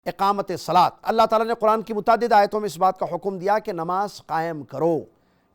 اقامت صلاۃ، اللہ تعالیٰ نے قرآن کی متعدد آیتوں میں اس بات کا حکم دیا کہ نماز قائم کرو۔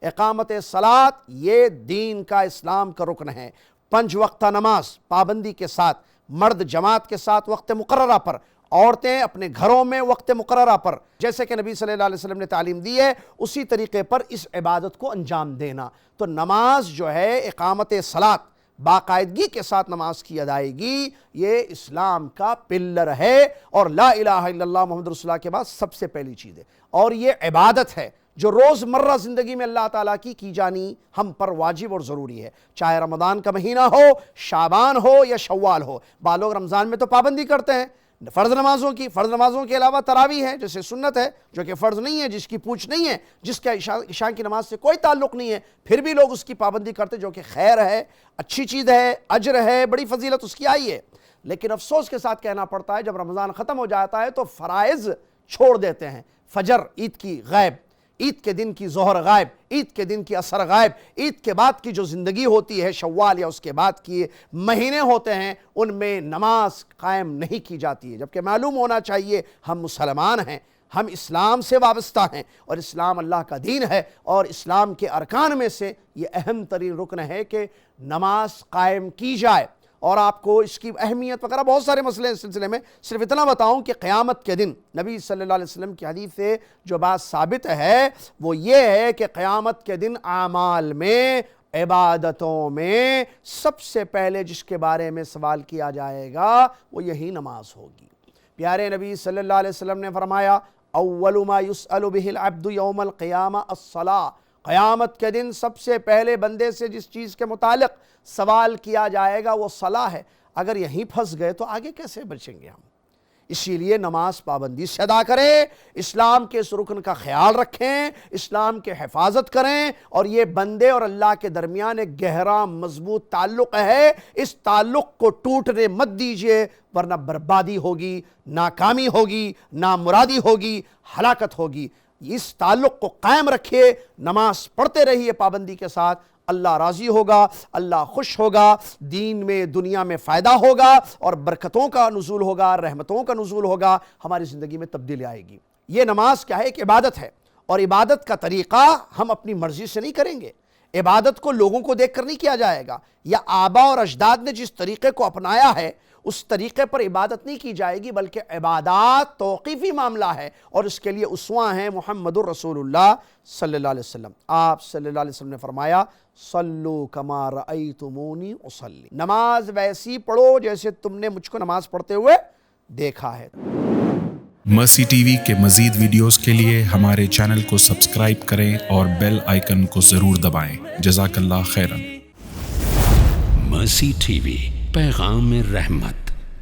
اقامت صلاۃ یہ دین کا، اسلام کا رکن ہے۔ 5 وقتہ نماز پابندی کے ساتھ، مرد جماعت کے ساتھ وقت مقررہ پر، عورتیں اپنے گھروں میں وقت مقررہ پر، جیسے کہ نبی صلی اللہ علیہ وسلم نے تعلیم دی ہے اسی طریقے پر اس عبادت کو انجام دینا۔ تو نماز جو ہے اقامت صلاۃ، باقاعدگی کے ساتھ نماز کی ادائیگی، یہ اسلام کا پلر ہے، اور لا الہ الا اللہ محمد رسول اللہ کے بعد سب سے پہلی چیز ہے، اور یہ عبادت ہے جو روزمرہ زندگی میں اللہ تعالیٰ کی جانی ہم پر واجب اور ضروری ہے، چاہے رمضان کا مہینہ ہو، شعبان ہو یا شوال ہو۔ بعض لوگ رمضان میں تو پابندی کرتے ہیں فرض نمازوں کے علاوہ تراویح ہے جیسے سنت ہے، جو کہ فرض نہیں ہے، جس کی پوچھ نہیں ہے، جس کا عشاء کی نماز سے کوئی تعلق نہیں ہے، پھر بھی لوگ اس کی پابندی کرتے، جو کہ خیر ہے، اچھی چیز ہے، اجر ہے، بڑی فضیلت اس کی آئی ہے۔ لیکن افسوس کے ساتھ کہنا پڑتا ہے جب رمضان ختم ہو جاتا ہے تو فرائض چھوڑ دیتے ہیں۔ فجر عید کی غائب، عید کے دن کی ظہر غائب، عید کے دن کی عصر غائب، عید کے بعد کی جو زندگی ہوتی ہے شوال یا اس کے بعد کی مہینے ہوتے ہیں ان میں نماز قائم نہیں کی جاتی ہے، جبکہ معلوم ہونا چاہیے ہم مسلمان ہیں، ہم اسلام سے وابستہ ہیں، اور اسلام اللہ کا دین ہے، اور اسلام کے ارکان میں سے یہ اہم ترین رکن ہے کہ نماز قائم کی جائے۔ اور آپ کو اس کی اہمیت وغیرہ بہت سارے مسئلے اس سلسلے میں، صرف اتنا بتاؤں کہ قیامت کے دن نبی صلی اللہ علیہ وسلم کی حدیث سے جو بات ثابت ہے وہ یہ ہے کہ قیامت کے دن اعمال میں، عبادتوں میں سب سے پہلے جس کے بارے میں سوال کیا جائے گا وہ یہی نماز ہوگی۔ پیارے نبی صلی اللہ علیہ وسلم نے فرمایا اول ما يسأل به العبد یوم القیامہ الصلاۃ، قیامت کے دن سب سے پہلے بندے سے جس چیز کے متعلق سوال کیا جائے گا وہ صلاۃ ہے۔ اگر یہیں پھنس گئے تو آگے کیسے بچیں گے ہم؟ اسی لیے نماز پابندی سے ادا کریں، اسلام کے اس رکن کا خیال رکھیں، اسلام کے حفاظت کریں، اور یہ بندے اور اللہ کے درمیان ایک گہرا مضبوط تعلق ہے، اس تعلق کو ٹوٹنے مت دیجئے، ورنہ بربادی ہوگی، ناکامی ہوگی، نامرادی ہوگی، ہلاکت ہوگی۔ اس تعلق کو قائم رکھیے، نماز پڑھتے رہیے پابندی کے ساتھ، اللہ راضی ہوگا، اللہ خوش ہوگا، دین میں دنیا میں فائدہ ہوگا، اور برکتوں کا نزول ہوگا، رحمتوں کا نزول ہوگا، ہماری زندگی میں تبدیلی آئے گی۔ یہ نماز کیا ہے؟ ایک عبادت ہے، اور عبادت کا طریقہ ہم اپنی مرضی سے نہیں کریں گے، عبادت کو لوگوں کو دیکھ کر نہیں کیا جائے گا، یا آبا اور اجداد نے جس طریقے کو اپنایا ہے اس طریقے پر عبادت نہیں کی جائے گی، بلکہ عبادات توقیفی معاملہ ہے، اور اس کے لیے اسوہ ہیں محمد الرسول اللہ صلی اللہ علیہ وسلم۔ آپ صلی اللہ علیہ وسلم نے فرمایا صلو کما رأیتمونی اصلی، نماز ویسی پڑھو جیسے تم نے مجھ کو نماز پڑھتے ہوئے دیکھا ہے۔ مرسی ٹی وی کے مزید ویڈیوز کے لیے ہمارے چینل کو سبسکرائب کریں اور بیل آئیکن کو ضرور دبائیں۔ جزاک اللہ خیرا۔ مرسی ٹی وی، پیغام رحمت۔